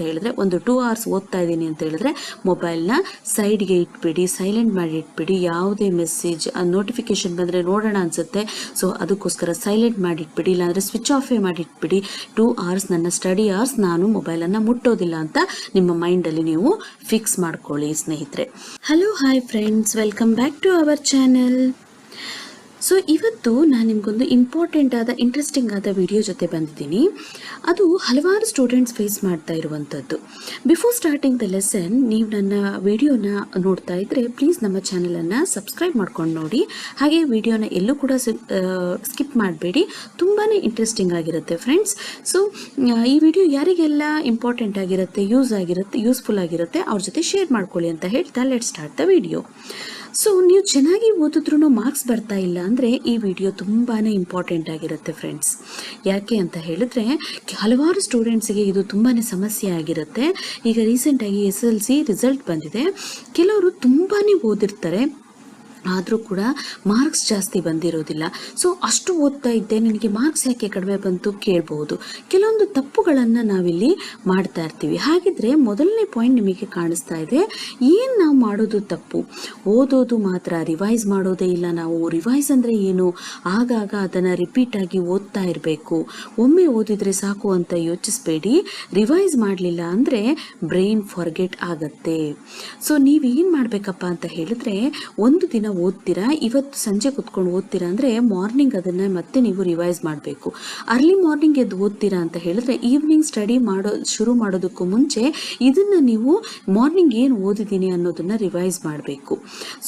ಹೇಳಿದ್ರೆ, ಒಂದು 2 hours ಓದ್ತಾ ಇದ್ದೀನಿ ಅಂತ ಹೇಳಿದ್ರೆ ಮೊಬೈಲ್ನ ಸೈಡ್ಗೆ ಇಟ್ಬಿಡಿ, ಸೈಲೆಂಟ್ ಮಾಡಿ ಇಟ್ಬಿಡಿ. ಯಾವುದೇ ಮೆಸೇಜ್ ನೋಟಿಫಿಕೇಶನ್ ಬಂದರೆ ನೋಡೋಣ ಅನಿಸುತ್ತೆ, ಸೊ ಅದಕ್ಕೋಸ್ಕರ ಸೈಲೆಂಟ್ ಮಾಡಿ ಇಟ್ಬಿಡಿ, ಇಲ್ಲಾಂದರೆ ಸ್ವಿಚ್ ಆಫೇ ಮಾಡಿ ಇಟ್ಬಿಡಿ. 2 hours ನನ್ನ ಸ್ಟಡಿ ಅವರ್ಸ್, ನಾನು ಮೊಬೈಲನ್ನು ಮುಟ್ಟೋದಿಲ್ಲ ಅಂತ ನಿಮ್ಮ ಮೈಂಡಲ್ಲಿ ನೀವು ಫಿಕ್ಸ್ ಮಾಡ್ಕೊಳ್ಳಿ ಸ್ನೇಹಿತರೆ. Hello hi friends, welcome back to our channel. So ಇವತ್ತು ನಾನು ನಿಮಗೊಂದು ಇಂಪಾರ್ಟೆಂಟ್ ಆದ ಇಂಟ್ರೆಸ್ಟಿಂಗ್ ಆದ ವಿಡಿಯೋ ಜೊತೆ ಬಂದಿದ್ದೀನಿ. ಅದು ಹಲವಾರು ಸ್ಟೂಡೆಂಟ್ಸ್ ಫೇಸ್ ಮಾಡ್ತಾ ಇರುವಂಥದ್ದು. ಬಿಫೋರ್ ಸ್ಟಾರ್ಟಿಂಗ್ ದ ಲೆಸನ್ ನೀವು ನನ್ನ ವಿಡಿಯೋನ ನೋಡ್ತಾ ಇದ್ದರೆ ಪ್ಲೀಸ್ ನಮ್ಮ ಚಾನಲನ್ನು ಸಬ್ಸ್ಕ್ರೈಬ್ ಮಾಡ್ಕೊಂಡು ನೋಡಿ. ಹಾಗೆ ವಿಡಿಯೋನ ಎಲ್ಲೂ ಕೂಡ ಸ್ಕಿಪ್ ಮಾಡಬೇಡಿ, ತುಂಬಾ ಇಂಟ್ರೆಸ್ಟಿಂಗ್ ಆಗಿರುತ್ತೆ ಫ್ರೆಂಡ್ಸ್. ಸೊ ಈ ವಿಡಿಯೋ ಯಾರಿಗೆಲ್ಲ ಇಂಪಾರ್ಟೆಂಟ್ ಆಗಿರುತ್ತೆ, ಯೂಸ್ಫುಲ್ ಆಗಿರುತ್ತೆ ಅವ್ರ ಜೊತೆ ಶೇರ್ ಮಾಡ್ಕೊಳ್ಳಿ ಅಂತ ಹೇಳ್ತಾ let start the video. So ನೀವು ಚೆನ್ನಾಗಿ ಓದಿದ್ರೂ ಮಾರ್ಕ್ಸ್ ಬರ್ತಾ ಇಲ್ಲ ಅಂದರೆ ಈ ವಿಡಿಯೋ ತುಂಬಾ ಇಂಪಾರ್ಟೆಂಟ್ ಆಗಿರುತ್ತೆ ಫ್ರೆಂಡ್ಸ್. ಯಾಕೆ ಅಂತ ಹೇಳಿದ್ರೆ ಹಲವಾರು ಸ್ಟೂಡೆಂಟ್ಸಿಗೆ ಇದು ತುಂಬಾ ಸಮಸ್ಯೆ ಆಗಿರುತ್ತೆ. ಈಗ ರೀಸೆಂಟಾಗಿ SSLC ರಿಸಲ್ಟ್ ಬಂದಿದೆ. ಕೆಲವರು ತುಂಬಾ ಓದಿರ್ತಾರೆ, ಆದರೂ ಕೂಡ ಮಾರ್ಕ್ಸ್ ಜಾಸ್ತಿ ಬಂದಿರೋದಿಲ್ಲ. ಸೊ ಅಷ್ಟು ಓದ್ತಾ ಇದ್ದೆ, ನಿನಗೆ ಮಾರ್ಕ್ಸ್ ಯಾಕೆ ಕಡಿಮೆ ಬಂತು ಕೇಳಬಹುದು. ಕೆಲವೊಂದು ತಪ್ಪುಗಳನ್ನು ನಾವಿಲ್ಲಿ ಮಾಡ್ತಾ ಇರ್ತೀವಿ. ಹಾಗಿದ್ರೆ ಮೊದಲನೇ ಪಾಯಿಂಟ್ ನಿಮಗೆ ಕಾಣಿಸ್ತಾ ಇದೆ, ಏನು ನಾವು ಮಾಡೋದು ತಪ್ಪು? ಓದೋದು ಮಾತ್ರ, ರಿವೈಸ್ ಮಾಡೋದೇ ಇಲ್ಲ ನಾವು. ರಿವೈಸ್ ಅಂದರೆ ಏನು? ಆಗಾಗ ಅದನ್ನು ರಿಪೀಟಾಗಿ ಓದ್ತಾ ಇರಬೇಕು. ಒಮ್ಮೆ ಓದಿದರೆ ಸಾಕು ಅಂತ ಯೋಚಿಸಬೇಡಿ. ರಿವೈಸ್ ಮಾಡಲಿಲ್ಲ ಅಂದರೆ ಬ್ರೈನ್ ಫಾರ್ಗೆಟ್ ಆಗತ್ತೆ. ಸೊ ನೀವೇನು ಮಾಡಬೇಕಪ್ಪ ಅಂತ ಹೇಳಿದ್ರೆ, ಒಂದು ದಿನ ಓದ್ತೀರಾ, ಇವತ್ತು ಸಂಜೆ ಕೂತ್ಕೊಂಡು ಓದ್ತೀರಾ ಅಂದರೆ ಮಾರ್ನಿಂಗ್ ಅದನ್ನು ಮತ್ತೆ ನೀವು ರಿವೈಸ್ ಮಾಡಬೇಕು. ಅರ್ಲಿ ಮಾರ್ನಿಂಗ್ ಎದ್ದು ಓದ್ತೀರಾ ಅಂತ ಹೇಳಿದ್ರೆ ಈವ್ನಿಂಗ್ ಸ್ಟಡಿ ಶುರು ಮಾಡೋದಕ್ಕೂ ಮುಂಚೆ ಇದನ್ನು ನೀವು ಮಾರ್ನಿಂಗ್ ಏನು ಓದಿದ್ದೀನಿ ಅನ್ನೋದನ್ನು ರಿವೈಸ್ ಮಾಡಬೇಕು.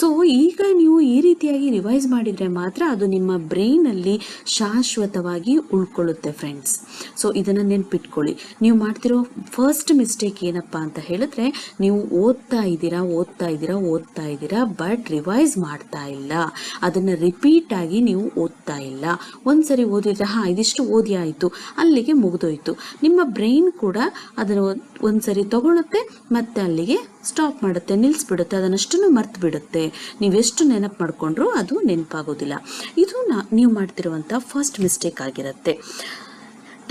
ಸೊ ಈಗ ನೀವು ಈ ರೀತಿಯಾಗಿ ರಿವೈಸ್ ಮಾಡಿದರೆ ಮಾತ್ರ ಅದು ನಿಮ್ಮ ಬ್ರೈನಲ್ಲಿ ಶಾಶ್ವತವಾಗಿ ಉಳ್ಕೊಳ್ಳುತ್ತೆ ಫ್ರೆಂಡ್ಸ್. ಸೊ ಇದನ್ನು ನೆನ್ಪಿಟ್ಕೊಳ್ಳಿ. ನೀವು ಮಾಡ್ತಿರೋ ಫಸ್ಟ್ ಮಿಸ್ಟೇಕ್ ಏನಪ್ಪ ಅಂತ ಹೇಳಿದ್ರೆ, ನೀವು ಓದ್ತಾ ಇದ್ದೀರಾ ಬಟ್ ರಿವೈಸ್ ಮಾಡ್ತಾ ಇಲ್ಲ, ಅದನ್ನು ರಿಪೀಟ್ ಆಗಿ ನೀವು ಓದ್ತಾ ಇಲ್ಲ. ಒಂದ್ಸರಿ ಓದಿದ್ರೆ ಇದಿಷ್ಟು ಓದಿ ಆಯಿತು, ಅಲ್ಲಿಗೆ ಮುಗಿದೋಯ್ತು. ನಿಮ್ಮ ಬ್ರೈನ್ ಕೂಡ ಅದನ್ನು ಒಂದ್ಸರಿ ತಗೊಳುತ್ತೆ, ಮತ್ತೆ ಅಲ್ಲಿಗೆ ಸ್ಟಾಪ್ ಮಾಡುತ್ತೆ, ನಿಲ್ಲಿಸ್ಬಿಡುತ್ತೆ, ಅದನ್ನಷ್ಟನ್ನು ಮರ್ತು ಬಿಡುತ್ತೆ. ನೀವೆಷ್ಟು ನೆನಪು ಮಾಡಿಕೊಂಡ್ರೂ ಅದು ನೆನಪಾಗೋದಿಲ್ಲ. ಇದು ನೀವು ಮಾಡ್ತಿರುವಂಥ ಫಸ್ಟ್ ಮಿಸ್ಟೇಕ್ ಆಗಿರುತ್ತೆ.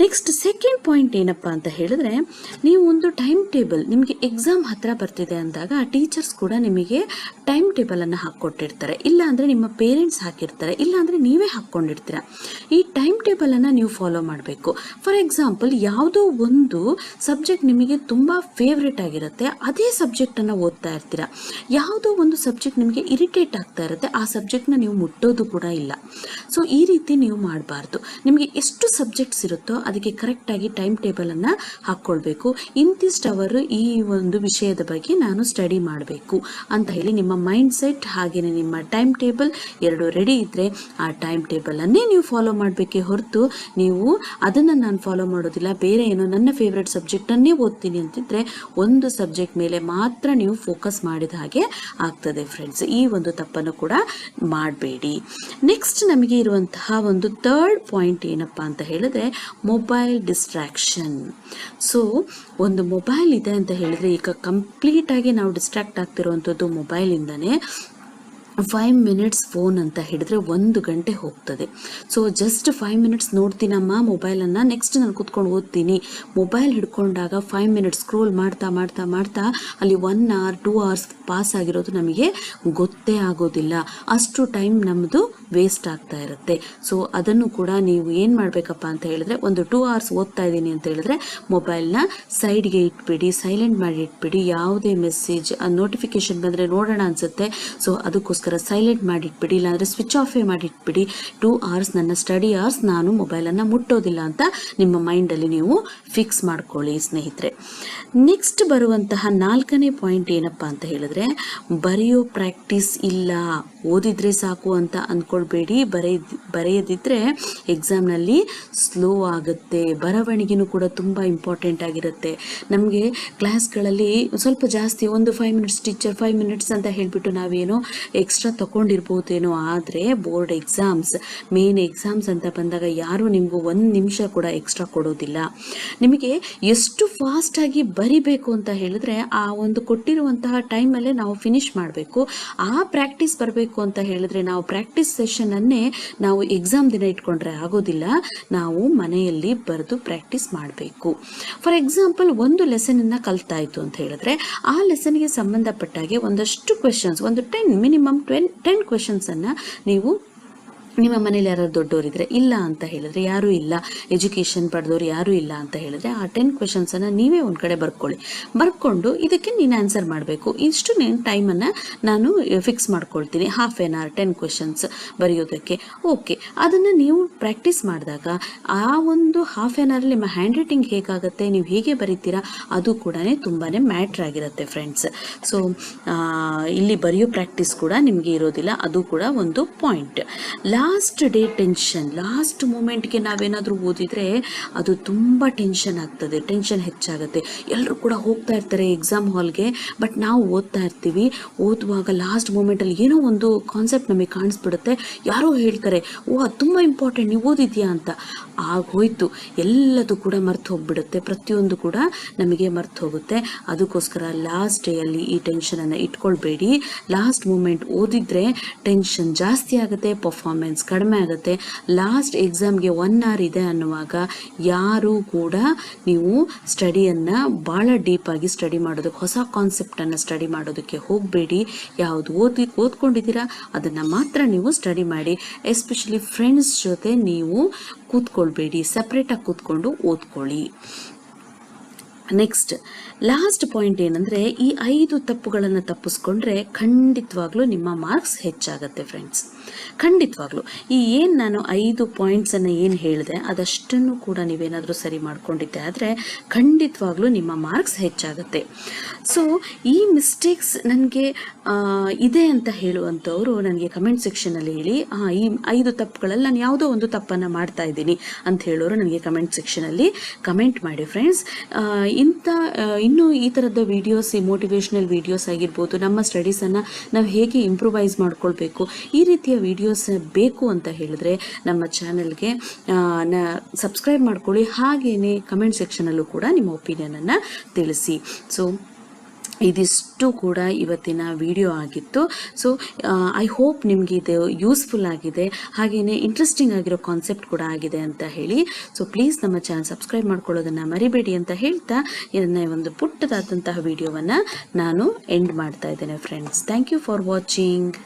ನೆಕ್ಸ್ಟ್ ಸೆಕೆಂಡ್ ಪಾಯಿಂಟ್ ಏನಪ್ಪ ಅಂತ ಹೇಳಿದ್ರೆ, ನೀವು ಒಂದು ಟೈಮ್ ಟೇಬಲ್, ನಿಮಗೆ ಎಕ್ಸಾಮ್ ಹತ್ರ ಬರ್ತಿದೆ ಅಂದಾಗ ಟೀಚರ್ಸ್ ಕೂಡ ನಿಮಗೆ ಟೈಮ್ ಟೇಬಲನ್ನು ಹಾಕ್ಕೊಟ್ಟಿರ್ತಾರೆ, ಇಲ್ಲ ಅಂದರೆ ನಿಮ್ಮ ಪೇರೆಂಟ್ಸ್ ಹಾಕಿರ್ತಾರೆ, ಇಲ್ಲ ಅಂದರೆ ನೀವೇ ಹಾಕ್ಕೊಂಡಿರ್ತೀರ. ಈ ಟೈಮ್ ಟೇಬಲನ್ನು ನೀವು ಫಾಲೋ ಮಾಡಬೇಕು. ಫಾರ್ ಎಕ್ಸಾಂಪಲ್, ಯಾವುದೋ ಒಂದು ಸಬ್ಜೆಕ್ಟ್ ನಿಮಗೆ ತುಂಬ ಫೇವ್ರೇಟ್ ಆಗಿರುತ್ತೆ, ಅದೇ ಸಬ್ಜೆಕ್ಟನ್ನು ಓದ್ತಾ ಇರ್ತೀರ. ಯಾವುದೋ ಒಂದು ಸಬ್ಜೆಕ್ಟ್ ನಿಮಗೆ ಇರಿಟೇಟ್ ಆಗ್ತಾ ಇರುತ್ತೆ, ಆ ಸಬ್ಜೆಕ್ಟ್ನ ನೀವು ಮುಟ್ಟೋದು ಕೂಡ ಇಲ್ಲ. ಸೊ ಈ ರೀತಿ ನೀವು ಮಾಡಬಾರ್ದು. ನಿಮಗೆ ಎಷ್ಟು ಸಬ್ಜೆಕ್ಟ್ಸ್ ಇರುತ್ತೋ ಅದಕ್ಕೆ ಕರೆಕ್ಟಾಗಿ ಟೈಮ್ ಟೇಬಲನ್ನು ಹಾಕ್ಕೊಳ್ಬೇಕು. ಇಂತಿಷ್ಟು ಅವರು ಈ ಒಂದು ವಿಷಯದ ಬಗ್ಗೆ ನಾನು ಸ್ಟಡಿ ಮಾಡಬೇಕು ಅಂತ ಹೇಳಿ ನಿಮ್ಮ ಮೈಂಡ್ ಸೆಟ್ ಹಾಗೆಯೇ ನಿಮ್ಮ ಟೈಮ್ ಟೇಬಲ್ ಎರಡು ರೆಡಿ ಇದ್ದರೆ ಆ ಟೈಮ್ ಟೇಬಲನ್ನೇ ನೀವು ಫಾಲೋ ಮಾಡಬೇಕೇ ಹೊರತು ನೀವು ಅದನ್ನು ನಾನು ಫಾಲೋ ಮಾಡೋದಿಲ್ಲ, ಬೇರೆ ಏನೋ ನನ್ನ ಫೇವ್ರೆಟ್ ಸಬ್ಜೆಕ್ಟನ್ನೇ ಓದ್ತೀನಿ ಅಂತಿದ್ರೆ ಒಂದು ಸಬ್ಜೆಕ್ಟ್ ಮೇಲೆ ಮಾತ್ರ ನೀವು ಫೋಕಸ್ ಮಾಡಿದ ಹಾಗೆ ಆಗ್ತದೆ ಫ್ರೆಂಡ್ಸ್. ಈ ಒಂದು ತಪ್ಪನ್ನು ಕೂಡ ಮಾಡಬೇಡಿ. ನೆಕ್ಸ್ಟ್ ನಮಗೆ ಇರುವಂತಹ ಒಂದು ಥರ್ಡ್ ಪಾಯಿಂಟ್ ಏನಪ್ಪ ಅಂತ ಹೇಳಿದ್ರೆ, ಮೊಬೈಲ್ ಡಿಸ್ಟ್ರಾಕ್ಷನ್. ಸೊ ಒಂದು ಮೊಬೈಲ್ ಇದೆ ಅಂತ ಹೇಳಿದರೆ ಈಗ ಕಂಪ್ಲೀಟಾಗಿ ನಾವು ಡಿಸ್ಟ್ರಾಕ್ಟ್ ಆಗ್ತಿರುವಂಥದ್ದು ಮೊಬೈಲಿಂದನೇ. 5 minutes ಫೋನ್ ಅಂತ ಹಿಡಿದ್ರೆ 1 ಗಂಟೆ ಹೋಗ್ತದೆ. ಸೊ ಜಸ್ಟ್ 5 minutes ನೋಡ್ತೀನಮ್ಮ ಮೊಬೈಲನ್ನು, ನೆಕ್ಸ್ಟ್ ನಾನು ಕೂತ್ಕೊಂಡು ಓದ್ತೀನಿ. ಮೊಬೈಲ್ ಹಿಡ್ಕೊಂಡಾಗ 5 minutes ಸ್ಕ್ರೋಲ್ ಮಾಡ್ತಾ ಮಾಡ್ತಾ ಮಾಡ್ತಾ ಅಲ್ಲಿ 1 hour 2 hours ಪಾಸ್ ಆಗಿರೋದು ನಮಗೆ ಗೊತ್ತೇ ಆಗೋದಿಲ್ಲ. ಅಷ್ಟು ಟೈಮ್ ನಮ್ಮದು ವೇಸ್ಟ್ ಆಗ್ತಾ ಇರುತ್ತೆ. ಸೊ ಅದನ್ನು ಕೂಡ ನೀವು ಏನು ಮಾಡಬೇಕಪ್ಪ ಅಂತ ಹೇಳಿದ್ರೆ, ಒಂದು 2 hours ಓದ್ತಾ ಇದ್ದೀನಿ ಅಂತ ಹೇಳಿದ್ರೆ ಮೊಬೈಲ್ನ ಸೈಡ್ಗೆ ಇಟ್ಬಿಡಿ, ಸೈಲೆಂಟ್ ಮಾಡಿ ಇಟ್ಬಿಡಿ. ಯಾವುದೇ ಮೆಸೇಜ್ ನೋಟಿಫಿಕೇಶನ್ ಬಂದರೆ ನೋಡೋಣ ಅನಿಸುತ್ತೆ, ಸೊ ಅದಕ್ಕೋಸ್ಕರ ಸೈಲೆಂಟ್ ಮಾಡಿಟ್ಬಿಡಿ, ಇಲ್ಲಾಂದರೆ ಸ್ವಿಚ್ ಆಫೇ ಮಾಡಿಟ್ಬಿಡಿ. 2 hours ನನ್ನ ಸ್ಟಡಿ ಅವರ್ಸ್, ನಾನು ಮೊಬೈಲನ್ನು ಮುಟ್ಟೋದಿಲ್ಲ ಅಂತ ನಿಮ್ಮ ಮೈಂಡಲ್ಲಿ ನೀವು ಫಿಕ್ಸ್ ಮಾಡ್ಕೊಳ್ಳಿ ಸ್ನೇಹಿತರೆ. ನೆಕ್ಸ್ಟ್ ಬರುವಂತಹ 4ನೇ ಪಾಯಿಂಟ್ ಏನಪ್ಪ ಅಂತ ಹೇಳಿದ್ರೆ, ಬರೆಯೋ ಪ್ರಾಕ್ಟೀಸ್ ಇಲ್ಲ. ಓದಿದ್ರೆ ಸಾಕು ಅಂತ ಅಂದ್ಕೊಳ್ಬೇಡಿ. ಬರೆಯದಿದ್ದರೆ ಎಕ್ಸಾಮ್ನಲ್ಲಿ ಸ್ಲೋ ಆಗುತ್ತೆ. ಬರವಣಿಗೆನೂ ಕೂಡ ತುಂಬ ಇಂಪಾರ್ಟೆಂಟ್ ಆಗಿರುತ್ತೆ. ನಮಗೆ ಕ್ಲಾಸ್ಗಳಲ್ಲಿ ಸ್ವಲ್ಪ ಜಾಸ್ತಿ ಒಂದು 5 minutes ಟೀಚರ್ 5 minutes ಅಂತ ಹೇಳಿಬಿಟ್ಟು ನಾವೇನೋ ಎಕ್ಸ್ಟ್ರಾ ಎಕ್ಸ್ಟ್ರಾ ತಗೊಂಡಿರ್ಬೋದೇನೋ, ಆದರೆ ಬೋರ್ಡ್ ಎಕ್ಸಾಮ್ಸ್, ಮೇನ್ ಎಕ್ಸಾಮ್ಸ್ ಅಂತ ಬಂದಾಗ ಯಾರು ನಿಮಗೂ 1 ನಿಮಿಷ ಕೂಡ ಎಕ್ಸ್ಟ್ರಾ ಕೊಡೋದಿಲ್ಲ. ನಿಮಗೆ ಎಷ್ಟು ಫಾಸ್ಟಾಗಿ ಬರಿಬೇಕು ಅಂತ ಹೇಳಿದ್ರೆ ಆ ಒಂದು ಕೊಟ್ಟಿರುವಂತಹ ಟೈಮಲ್ಲೇ ನಾವು ಫಿನಿಶ್ ಮಾಡಬೇಕು. ಆ ಪ್ರಾಕ್ಟೀಸ್ ಬರಬೇಕು ಅಂತ ಹೇಳಿದ್ರೆ ನಾವು ಪ್ರಾಕ್ಟೀಸ್ ಸೆಷನನ್ನೇ ನಾವು ಎಕ್ಸಾಮ್ ದಿನ ಇಟ್ಕೊಂಡ್ರೆ ಆಗೋದಿಲ್ಲ. ನಾವು ಮನೆಯಲ್ಲಿ ಬರೆದು ಪ್ರಾಕ್ಟೀಸ್ ಮಾಡಬೇಕು. ಫಾರ್ ಎಕ್ಸಾಂಪಲ್, ಒಂದು ಲೆಸನನ್ನು ಕಲ್ತಾಯಿತು ಅಂತ ಹೇಳಿದ್ರೆ ಆ ಲೆಸನ್ಗೆ ಸಂಬಂಧಪಟ್ಟಾಗೆ ಒಂದಷ್ಟು ಕ್ವೆಶನ್ಸ್, ಒಂದು 10 ಮಿನಿಮಮ್ 10 ಕ್ವೆಶನ್ಸನ್ನು ನೀವು ನಿಮ್ಮ ಮನೇಲಿ ಯಾರು ದೊಡ್ಡವರಿದ್ರೆ, ಇಲ್ಲ ಅಂತ ಹೇಳಿದ್ರೆ ಯಾರೂ ಇಲ್ಲ, ಎಜುಕೇಷನ್ ಪಡೆದವ್ರು ಯಾರೂ ಇಲ್ಲ ಅಂತ ಹೇಳಿದ್ರೆ ಆ 10 ಕ್ವೆಶನ್ಸನ್ನು ನೀವೇ ಒಂದು ಕಡೆ ಬರ್ಕೊಂಡು ಇದಕ್ಕೆ ನೀನು ಆನ್ಸರ್ ಮಾಡಬೇಕು. ಇಷ್ಟು ಟೈಮನ್ನು ನಾನು ಫಿಕ್ಸ್ ಮಾಡ್ಕೊಳ್ತೀನಿ, ಹಾಫ್ ಆನ್ ಅವರ್ 10 ಕ್ವೆಶನ್ಸ್ ಬರೆಯೋದಕ್ಕೆ. ಓಕೆ, ಅದನ್ನು ನೀವು ಪ್ರಾಕ್ಟೀಸ್ ಮಾಡಿದಾಗ ಆ ಒಂದು ಹಾಫ್ ಆನ್ ಅವರಲ್ಲಿ ನಿಮ್ಮ ಹ್ಯಾಂಡ್ ರೈಟಿಂಗ್ ಹೇಗಾಗುತ್ತೆ, ನೀವು ಹೇಗೆ ಬರೀತೀರಾ, ಅದು ಕೂಡ ತುಂಬಾ ಮ್ಯಾಟ್ರ್ ಆಗಿರುತ್ತೆ ಫ್ರೆಂಡ್ಸ್. ಸೊ ಇಲ್ಲಿ ಬರೆಯೋ ಪ್ರಾಕ್ಟೀಸ್ ಕೂಡ ನಿಮಗೆ ಇರೋದಿಲ್ಲ, ಅದು ಕೂಡ ಒಂದು point. Last day tension, last ಮೂಮೆಂಟ್ಗೆ ನಾವೇನಾದರೂ ಓದಿದರೆ ಅದು ತುಂಬ ಟೆನ್ಷನ್ ಆಗ್ತದೆ, ಟೆನ್ಷನ್ ಹೆಚ್ಚಾಗುತ್ತೆ. ಎಲ್ಲರೂ ಕೂಡ ಹೋಗ್ತಾ ಇರ್ತಾರೆ ಎಕ್ಸಾಮ್ ಹಾಲ್ಗೆ, ಬಟ್ ನಾವು ಓದ್ತಾ ಇರ್ತೀವಿ. ಓದುವಾಗ ಲಾಸ್ಟ್ ಮೂಮೆಂಟಲ್ಲಿ ಏನೋ ಒಂದು ಕಾನ್ಸೆಪ್ಟ್ ನಮಗೆ ಕಾಣಿಸ್ಬಿಡುತ್ತೆ, ಯಾರೋ ಹೇಳ್ತಾರೆ ಓ ಅದು ತುಂಬ ಇಂಪಾರ್ಟೆಂಟ್, ನೀವು ಓದಿದ್ಯಾ ಅಂತ. ಆಗೋಯ್ತು, ಎಲ್ಲದು ಕೂಡ ಮರ್ತು ಹೋಗ್ಬಿಡುತ್ತೆ, ಪ್ರತಿಯೊಂದು ಕೂಡ ನಮಗೆ ಮರ್ತು ಹೋಗುತ್ತೆ. ಅದಕ್ಕೋಸ್ಕರ ಲಾಸ್ಟ್ ಡೇಯಲ್ಲಿ ಈ ಟೆನ್ಷನನ್ನು ಇಟ್ಕೊಳ್ಬೇಡಿ. ಲಾಸ್ಟ್ ಮೂಮೆಂಟ್ ಓದಿದ್ರೆ ಟೆನ್ಷನ್ ಜಾಸ್ತಿ ಆಗುತ್ತೆ, ಪರ್ಫಾರ್ಮೆನ್ಸ್ ಕಡಿಮೆ ಆಗುತ್ತೆ. ಲಾಸ್ಟ್ ಎಕ್ಸಾಮ್ಗೆ 1 ಅವರ್ ಇದೆ ಅನ್ನುವಾಗ ಯಾರೂ ಕೂಡ ನೀವು ಸ್ಟಡಿಯನ್ನು ಭಾಳ ಡೀಪಾಗಿ ಸ್ಟಡಿ ಮಾಡೋದಕ್ಕೆ, ಹೊಸ ಕಾನ್ಸೆಪ್ಟನ್ನು ಸ್ಟಡಿ ಮಾಡೋದಕ್ಕೆ ಹೋಗಬೇಡಿ. ಯಾವುದು ಓದ್ಕೊಂಡಿದ್ದೀರಾ ಅದನ್ನು ಮಾತ್ರ ನೀವು ಸ್ಟಡಿ ಮಾಡಿ. ಎಸ್ಪೆಷಲಿ ಫ್ರೆಂಡ್ಸ್ ಜೊತೆ ನೀವು ಕೂತ್ಕೊಳ್ಬೇಡಿ, ಸಪ್ರೇಟಾಗಿ ಕೂತ್ಕೊಂಡು ಓದ್ಕೊಳ್ಳಿ. ನೆಕ್ಸ್ಟ್ ಲಾಸ್ಟ್ ಪಾಯಿಂಟ್ ಏನಂದರೆ, ಈ 5 ತಪ್ಪುಗಳನ್ನು ತಪ್ಪಿಸ್ಕೊಂಡ್ರೆ ಖಂಡಿತವಾಗ್ಲೂ ನಿಮ್ಮ ಮಾರ್ಕ್ಸ್ ಹೆಚ್ಚಾಗತ್ತೆ ಫ್ರೆಂಡ್ಸ್. ಖಂಡಿತವಾಗ್ಲೂ ಏನು ನಾನು 5 ಪಾಯಿಂಟ್ಸನ್ನು ಏನು ಹೇಳಿದೆ ಅದಷ್ಟನ್ನು ಕೂಡ ನೀವೇನಾದರೂ ಸರಿ ಮಾಡ್ಕೊಂಡಿದ್ದೆ ಆದರೆ ಖಂಡಿತವಾಗ್ಲೂ ನಿಮ್ಮ ಮಾರ್ಕ್ಸ್ ಹೆಚ್ಚಾಗುತ್ತೆ. ಸೊ ಈ ಮಿಸ್ಟೇಕ್ಸ್ ನನಗೆ ಇದೆ ಅಂತ ಹೇಳುವಂಥವ್ರು ನನಗೆ ಕಮೆಂಟ್ ಸೆಕ್ಷನಲ್ಲಿ ಹೇಳಿ. ಈ 5 ತಪ್ಪುಗಳಲ್ಲಿ ನಾನು ಯಾವುದೋ ಒಂದು ತಪ್ಪನ್ನು ಮಾಡ್ತಾ ಇದ್ದೀನಿ ಅಂತ ಹೇಳೋರು ನನಗೆ ಕಮೆಂಟ್ ಸೆಕ್ಷನಲ್ಲಿ ಕಮೆಂಟ್ ಮಾಡಿ ಫ್ರೆಂಡ್ಸ್. ಇನ್ನೂ ಈ ಥರದ ವೀಡಿಯೋಸ್, ಈ ಮೋಟಿವೇಶ್ನಲ್ ವೀಡಿಯೋಸ್ ಆಗಿರ್ಬೋದು, ನಮ್ಮ ಸ್ಟಡೀಸನ್ನು ನಾವು ಹೇಗೆ ಇಂಪ್ರೂವೈಸ್ ಮಾಡ್ಕೊಳ್ಬೇಕು, ಈ ರೀತಿಯ ವೀಡಿಯೋಸ್ ಬೇಕು ಅಂತ ಹೇಳಿದ್ರೆ ನಮ್ಮ ಚಾನಲ್ಗೆ ಸಬ್ಸ್ಕ್ರೈಬ್ ಮಾಡ್ಕೊಳ್ಳಿ. ಹಾಗೆಯೇ ಕಮೆಂಟ್ ಸೆಕ್ಷನಲ್ಲೂ ಕೂಡ ನಿಮ್ಮ ಒಪಿನಿಯನನ್ನು ತಿಳಿಸಿ. ಸೊ ಇದಿಷ್ಟು ಕೂಡ ಇವತ್ತಿನ ವಿಡಿಯೋ ಆಗಿತ್ತು. ಸೊ ಐ ಹೋಪ್ ನಿಮಗೆ ಇದು ಯೂಸ್ಫುಲ್ ಆಗಿದೆ, ಹಾಗೆಯೇ ಇಂಟ್ರೆಸ್ಟಿಂಗ್ ಆಗಿರೋ ಕಾನ್ಸೆಪ್ಟ್ ಕೂಡ ಆಗಿದೆ ಅಂತ ಹೇಳಿ. ಸೊ ಪ್ಲೀಸ್ ನಮ್ಮ ಚಾನಲ್ ಸಬ್ಸ್ಕ್ರೈಬ್ ಮಾಡ್ಕೊಳ್ಳೋದನ್ನು ಮರಿಬೇಡಿ ಅಂತ ಹೇಳ್ತಾ ಇದನ್ನು ಒಂದು ಪುಟ್ಟದಾದಂತಹ ವಿಡಿಯೋವನ್ನು ನಾನು ಎಂಡ್ ಮಾಡ್ತಾ ಇದ್ದೇನೆ friends. Thank you for watching.